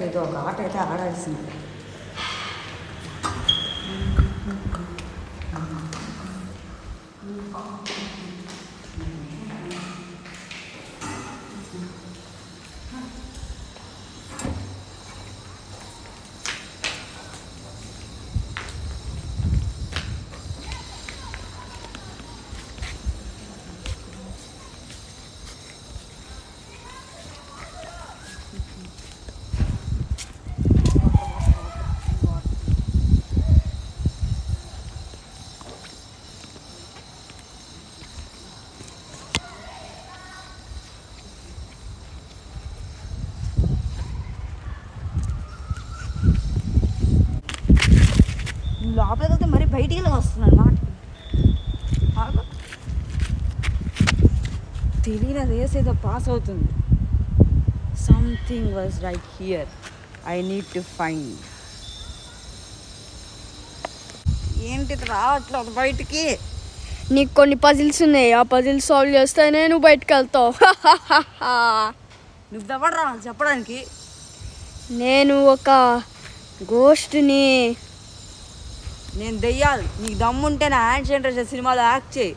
ఏదో ఒక ఆట అయితే ఆడాల్సింది. లోపలికి వెళ్తే మరి బయటికి వస్తున్నాను మాట తెలియని రేస్ ఏదో పాస్ అవుతుంది. Something was right here, I need to find. ఏంటి రావట్లేదు బయటికి? నీకు కొన్ని పజిల్స్ ఉన్నాయి, ఆ పజిల్స్ సాల్వ్ చేస్తేనే నువ్వు బయటకు వెళ్తావు. నువ్వెవడు రా చెప్పడానికి? నేను ఒక గోస్ట్ని. నేను దెయ్యాలి. నీకు దమ్ముంటే నా యాక్షన్ సినిమాలో యాక్ట్ చేయి.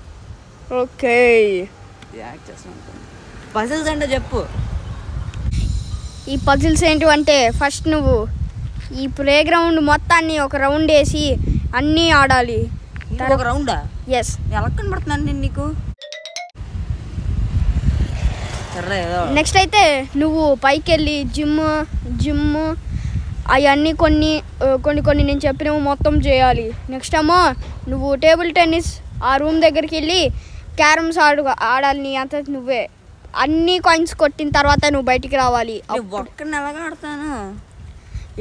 ఓకే యాక్ట్ చేస్తాను. పజిల్స్ అంటే చెప్పు. ఈ పజిల్స్ ఏంటివంటే ఫస్ట్ నువ్వు ఈ ప్లే గ్రౌండ్ మొత్తాన్ని ఒక రౌండ్ వేసి అన్నీ ఆడాలి. ఒక రౌండా? ఎస్. ఎలా కనబడుతున్నాను నేను నీకు? సరే నెక్స్ట్ అయితే నువ్వు పైకి వెళ్ళి జిమ్ అవన్నీ కొన్ని నేను చెప్పినవి మొత్తం చేయాలి. నెక్స్ట్ ఏమో నువ్వు టేబుల్ టెన్నిస్ ఆ రూమ్ దగ్గరికి వెళ్ళి క్యారమ్స్ ఆడాలి. నీ అంత నువ్వే అన్ని కాయిన్స్ కొట్టిన తర్వాత నువ్వు బయటికి రావాలి. ఒక్కడిని ఎలాగా ఆడతాను?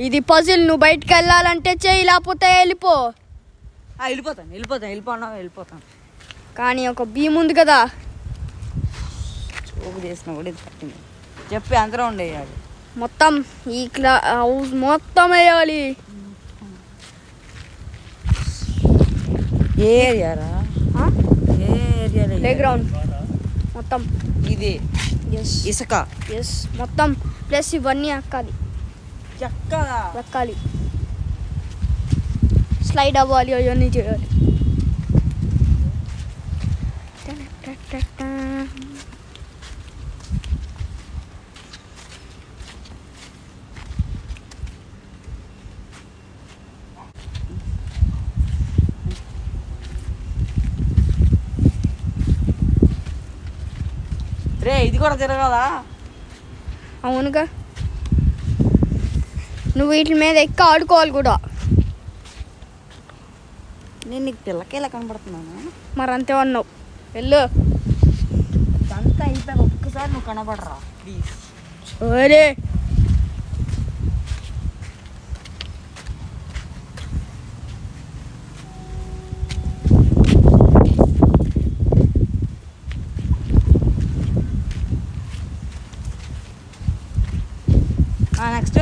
ఇది పజిల్. నువ్వు బయటికి వెళ్ళాలంటే చేయి, లేకపోతే వెళ్ళిపోతాను. కానీ ఒక భీమ్ ఉంది కదా. చూపు చేసిన కూడా ఇది పట్టింది. చెప్పి అందరూ ఉండేయాలి. మొత్తం ఈ హౌస్ మొత్తం వేయాలి. ఏ ఏరియారా? ఏ ఏరియా? ప్లే గ్రౌండ్ మొత్తం. ఇది ఎస్. ఇసుక. ఎస్ మొత్తం. ప్లస్ ఇవన్నీ ఎక్కాలి. స్లైడ్ అవ్వాలి, అవన్నీ చేయాలి. రే ఇది కూడా తిరగదా? అవునుగా. నువ్వు వీటి మీద ఎక్క ఆడుకోవాలి కూడా. నేను నీకు పిల్లకేలా కనబడుతున్నాను? మరి అంతే అన్నావు. వెళ్ళు. అంతా అయిపోయాక ఒక్కసారి నువ్వు కనబడరా ప్లీజ్. సరే. నెక్స్ట్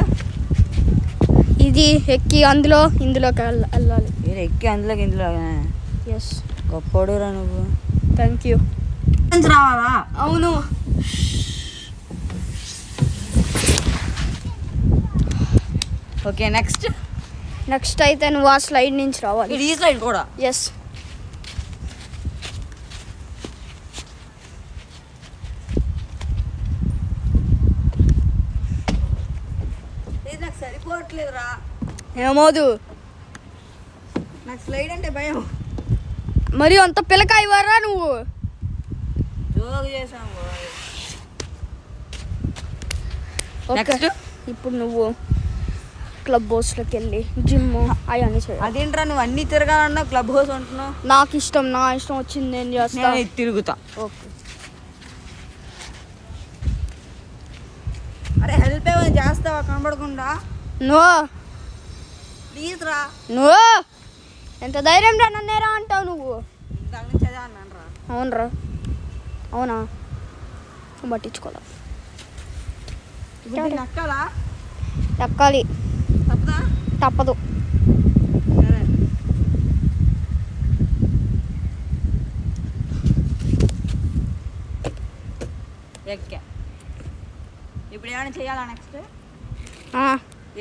ఇది ఎక్కి ఇందులోకి వెళ్ళాలి. ఎక్కి ఇందులో. ఎస్. గొప్పడురా నువ్వు. Thank you. రావాలా? అవును. ఓకే నెక్స్ట్ అయితే నువ్వు ఆ స్లైడ్ నుంచి రావాలి. ఈ స్లైడ్ కూడా? ఎస్. నాకు సరిపోవట్లేదురా. ఏమోదు, నాకు స్లైడ్ అంటే భయం. మరి అంత పిల్లకాయ వారా నువ్వు? జోక్ చేసాము. నెక్స్ట్ ఇప్పుడు నువ్వు క్లబ్ హౌస్లోకి వెళ్ళి జిమ్ అవన్నీ చేయాలి. అదేంట్రా నువ్వు అన్నీ తిరగాలన్నా క్లబ్ హౌస్ అంటున్నావు? నా ఇష్టం వచ్చింది నేను చేస్తా. తిరుగుతా. ఓకే. అరే హెల్ప్ ఏమైనా చేస్తావా కనబడకుండా? నో ప్లీజ్ రా. నో. ఎంత ధైర్యం రా నన్నేరా అంటావు నువ్వు? దాని నుంచి అదే అన్నాను రా. అవునరా? అవునా? పట్టించుకోవాలి. ఎక్కాలి. తప్పదు. ఎక్కా. ఇప్పుడు ఏమైనా చేయాలా నెక్స్ట్?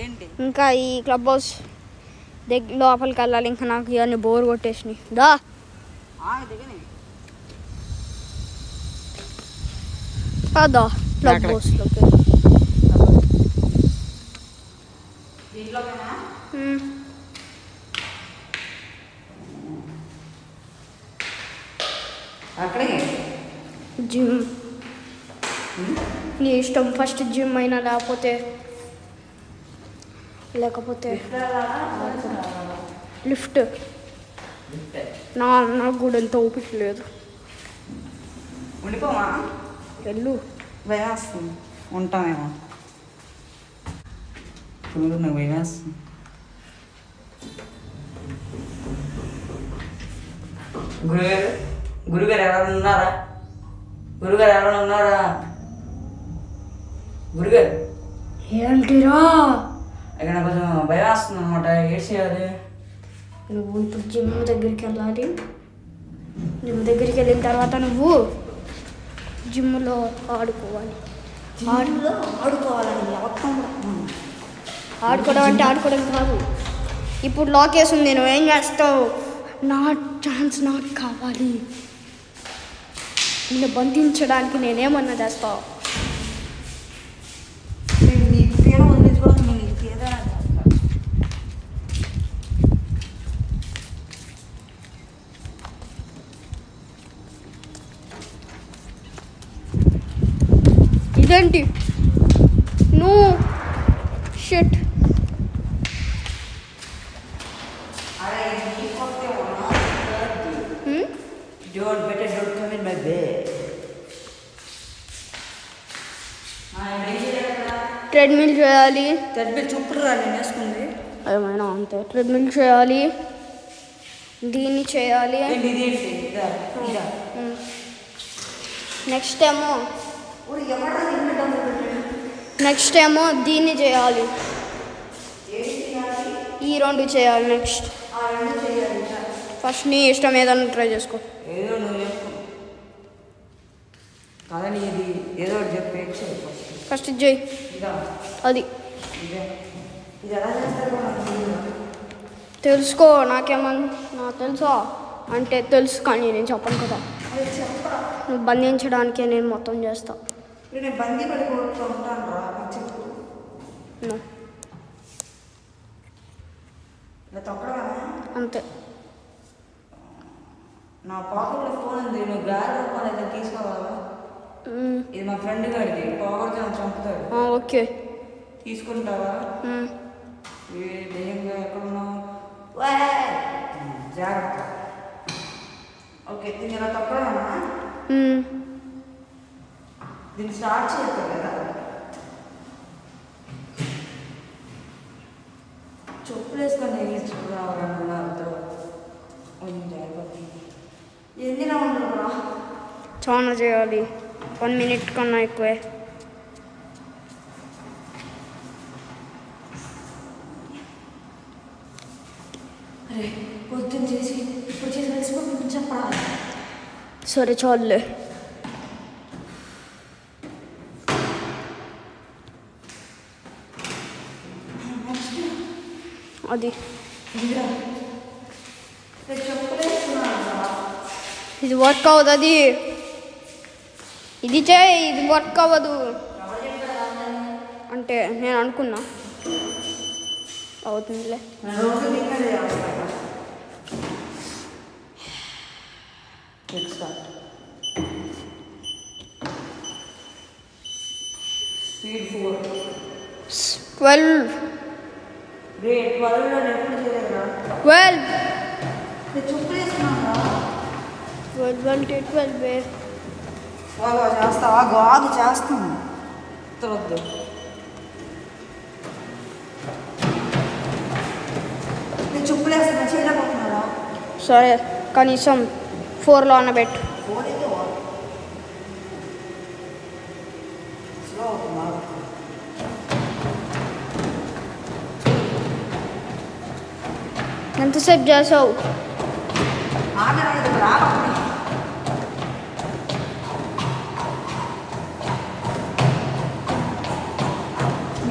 ఏంటి ఇంకా ఈ క్లబ్ హౌస్ దగ్గర లోపలికి వెళ్ళాలి. ఇంకా నాకు ఇవన్నీ బోర్ కొట్టేసినాయి. దా దిగని కాదా క్లబ్ హౌస్లోకి. అక్కడే జిమ్ నీ ఇష్టం. ఫస్ట్ జిమ్ అయినా లేకపోతే లిఫ్ట్. నాకు కూడా ఎంత ఓపిక లేదు. ఉండిపోమా వెళ్ళు. భయం వస్తుంది. ఉంటామేమో. నాకు భయం వస్తుంది. గురుగారు ఎవరైనా ఉన్నారా? గురుగారు ఏంటిరా? ఇక్కడ కొంచెం భయం వస్తుంది అనమాట. ఏం చేయాలి? నువ్వు ఇప్పుడు జిమ్ దగ్గరికి వెళ్ళాలి. జిమ్ దగ్గరికి వెళ్ళిన తర్వాత నువ్వు జిమ్లో ఆడుకోవాలి. ఆడుకోవడం అంటే ఆడుకోవడం కాదు. ఇప్పుడు లాక్ వేసి ఉంది. నువ్వేం చేస్తావు? నా ఛాన్స్ నాకు కావాలి. నిన్ను బంధించడానికి నేనేమన్నా చేస్తావు? నీకు తీయడం వదిలించుకోవడం నీకు తీయదా? ఇదేంటి? No shit. Don't come in my bed. Treadmill చేయాలి. ట్రెడ్మిల్ చూపుడు రా నేను వేసుకుంది. ఏమైనా అంతే. ట్రెడ్మిల్ చేయాలి. దీన్ని చేయాలి. నెక్స్ట్ ఏమో దీన్ని చేయాలి. ఈ రెండు చేయాలి. నెక్స్ట్ ఫస్ట్ నీ ఇష్టం ఏదన్నా ట్రై చేసుకో. ఏదో నువ్వు కాదని ఇది ఏదో చెప్పి ఫస్ట్ జై. అది ఇది ఎలా చేస్తారు తెలుసుకో. నాకు తెలుసా అంటే తెలుసు, కానీ నేను చెప్పను కదా. నువ్వు బంధించడానికే నేను మొత్తం చేస్తా. నేను బందీ పడిపోతూ ఉంటాను రా. చెప్పు. ఇలా తొక్కడమా? అంతే. నా పాకెట్లో ఫోన్ ఉంది. నువ్వు గ్యాలరీ ఫోన్ అయితే తీసుకోవాలా? ఇది మా ఫ్రెండ్ గారిది. పోగొడితే నన్ను చంపుతాడు. ఓకే తీసుకుంటావా? దెయ్యంగా ఎక్కడున్నావు? జాగ్రత్త. ఓకే దీన్ని ఇలా తొక్కడమా? దీన్ని స్టార్ట్ చేస్తావు కదా. చెప్పులు వేసుకొని చూడరావుతో ఎన్ని రౌండ్లు రా? చాలా చేయాలి. 1 minute కన్నా ఎక్కువే. అరే పొద్దున్న చేసి ఇప్పుడు చేసి కలిసిపోతుంది చెప్పరా? సరే చాలులే. అది ఇది వర్క్ అవ్వదు. అది ఇది చేయి. ఇది వర్క్ అవ్వదు అంటే నేను అనుకున్నా అవుతుందిలే. స్పీడ్ 4 12 అంటే 12 చేస్తావా? గాగు చేస్తాను. వద్దు. నేను చెప్పులు వేస్తున్నా. చేయలేకపోతున్నారా? సరే కనీసం 4లో అన్న పెట్టు. ఎంతసేపు చేసావు?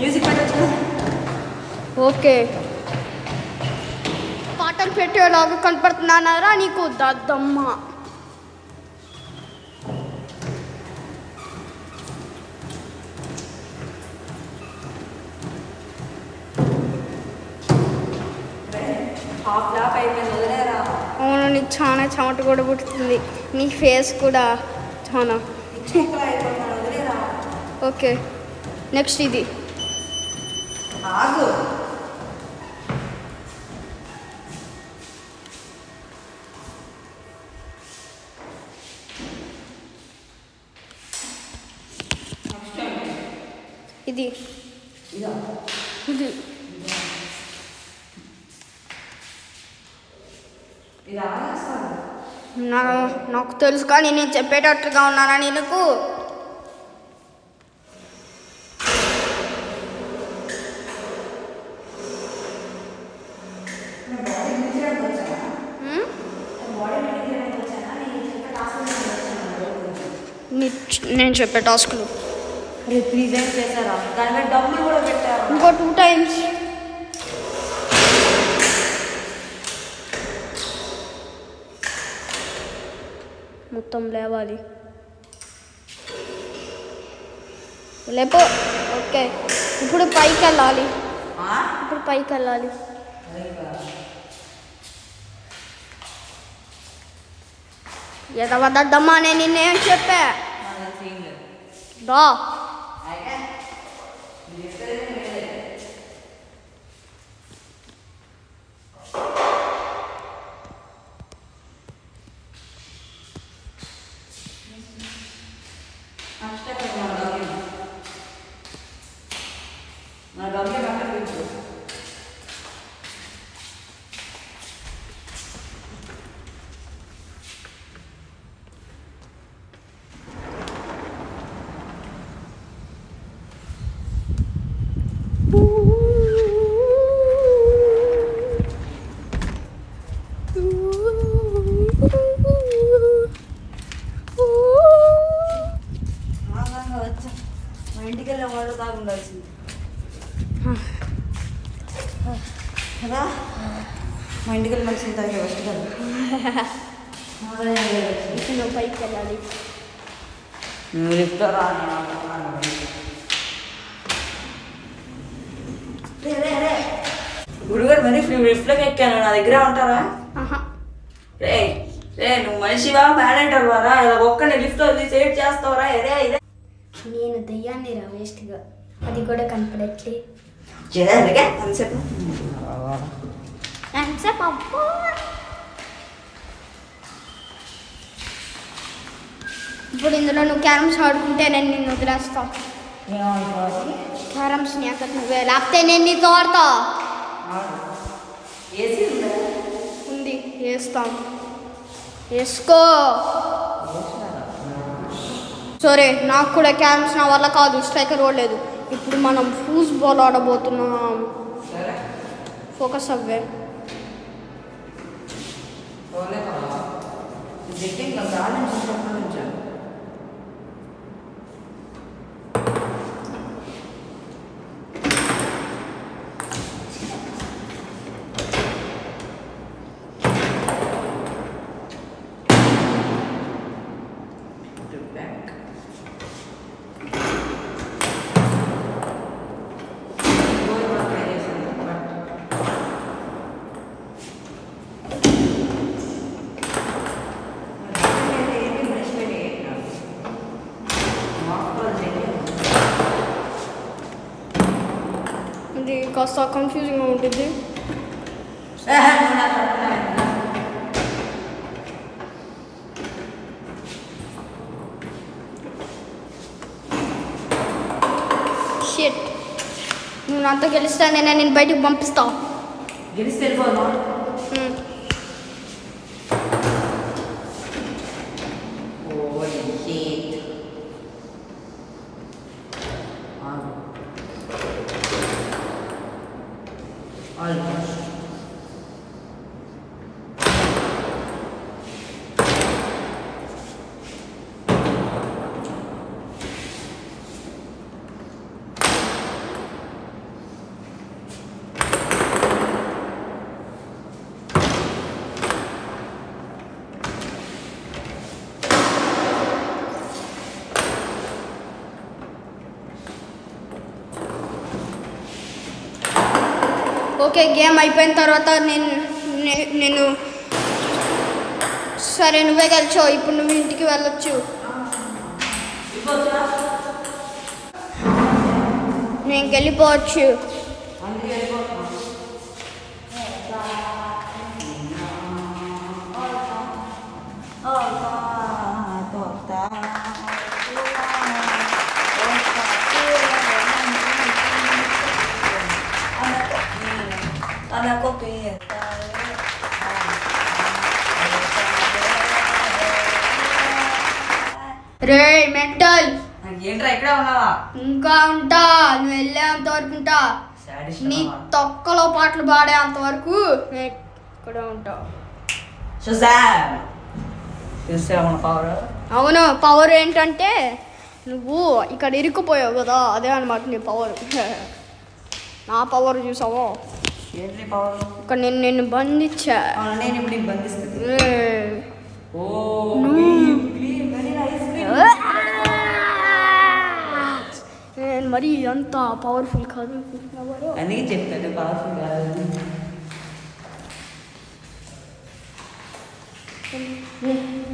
మ్యూజిక్ పెట్టచ్చు. ఓకే పాటలు పెట్టేలాగా కనపడుతున్నారా నీకు దద్దమ్మ? అవును, నీకు చాలా చెమట కూడా పుట్టుతుంది, నీ ఫేస్ కూడా చాలా. ఓకే నెక్స్ట్ ఇది ఇది ఇది నాకు తెలుసు కానీ నేను చెప్పేటట్టుగా ఉన్నానా నీకు? నేను చెప్పే టాస్క్లు ఇంకో 2 times. మొత్తం లేవాలి, లేపో. ఓకే ఇప్పుడు పైకి వెళ్ళాలి, ఎదవద్దమ్మా నేను నిన్నేం చెప్పా? దా మా ఇంటికి వెళ్ళి మంచి ఫస్ట్ కదా నువ్వు పైకి వెళ్ళాలి. గుడిగారు మరి లిఫ్ట్లోకి ఎక్కాను, నా దగ్గర ఉంటారా? రే రే నువ్వు మనిషివా మేనేటర్ వారా? ఇలా ఒక్కడిని లిఫ్ట్లో సేవ్ చేస్తావరా? రే నేను దయ్యాన్ని రా వేస్ట్గా, అది కూడా కనపడట్లే. ఇప్పుడు ఇందులో నువ్వు క్యారమ్స్ ఆడుకుంటే నేను నిన్ను వదిలేస్తా. క్యారమ్స్ నీ అక్కడ నువ్వే, లేకపోతే నేను నీతో ఆడతా. ఉంది వేస్తాం, వేసుకో. సరే నాకు కూడా క్యారమ్స్ నా వల్ల కాదు, స్ట్రైకర్ ఓడలేదు. ఇప్పుడు మనం ఫూట్బాల్ ఆడబోతున్నాం. ఫోకస్ అవ్వే. ఇది కాస్త కన్ఫ్యూజింగ్గా ఉంటుంది. షిట్, నువ్వు నాతో గెలుస్తానే నేను బయటకు పంపిస్తావు. గెలిస్తే వెళ్ళిపోదా? ఓకే గేమ్ అయిపోయిన తర్వాత నేను సరే నువ్వే గెలిచావు, ఇప్పుడు నువ్వు ఇంటికి వెళ్ళొచ్చు. నేను వెళ్ళిపోవచ్చు. రే మెంటల్, ఏంట్రా ఇక్కడ ఉన్నావా? ఇంకా ఉంటా, నువ్వు వెళ్ళేంత వరకు ఉంటా. నీ తొక్కలో పాటలు పాడేంత వరకు నేను ఇక్కడ ఉంటా. అవును, పవర్ ఏంటంటే నువ్వు ఇక్కడ ఇరుక్కుపోయావు కదా, అదే అనమాట నీ పవర్. నా పవర్ చూసావో? ఇక్కడ నిన్ను బంధించా. నేను మరి అంత పవర్ఫుల్ కాదు. అందుకే చెప్పాను పవర్ఫుల్ కాదు.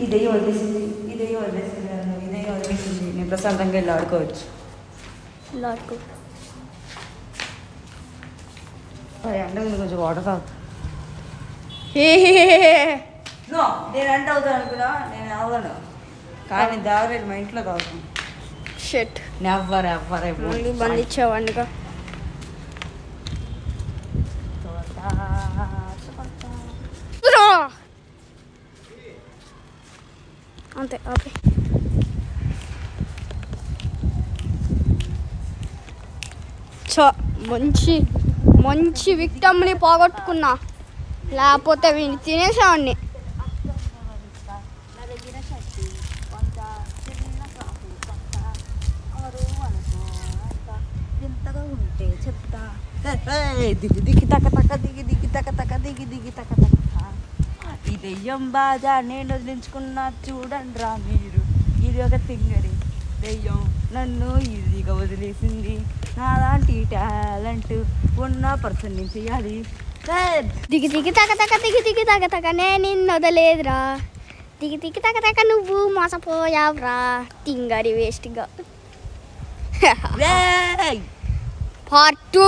ఇదే వదిలేసింది, ఇదే వదిలేసింది, ఇదే వదిలేసింది. నేను ప్రశాంతంగా వెళ్ళి ఆడుకోవచ్చు. ఎండ ఉంది, కొంచెం వాటర్ తాగు. నేను ఎండ అవుతాను అనుకున్నా, నేను అవ్వను. కానీ దాగలేదు, మా ఇంట్లో తాగుతాను. షెట్ ఎవ్వరు బంధించావండిగా. అంతే ఓకే. మంచి విక్టమ్ని పోగొట్టుకున్నా, లేకపోతే వీడిని తినేసేవాడిని. ఈ దెయ్యం బాజా నేను వదిలించుకున్నా చూడండి రా మీరు. ఇది ఒక తింగరి దెయ్యం నన్ను ఈజీగా వదిలేసింది. నాలాంటి టాలెంట్ ఉన్న పర్సన్ నుంచి చేయాలి. దిగి తగ నేను నిన్ను వదలేదురా. దిగి తగ నువ్వు మోసపోయావురా తింగరి వేస్ట్గా. పార్ట్ 2.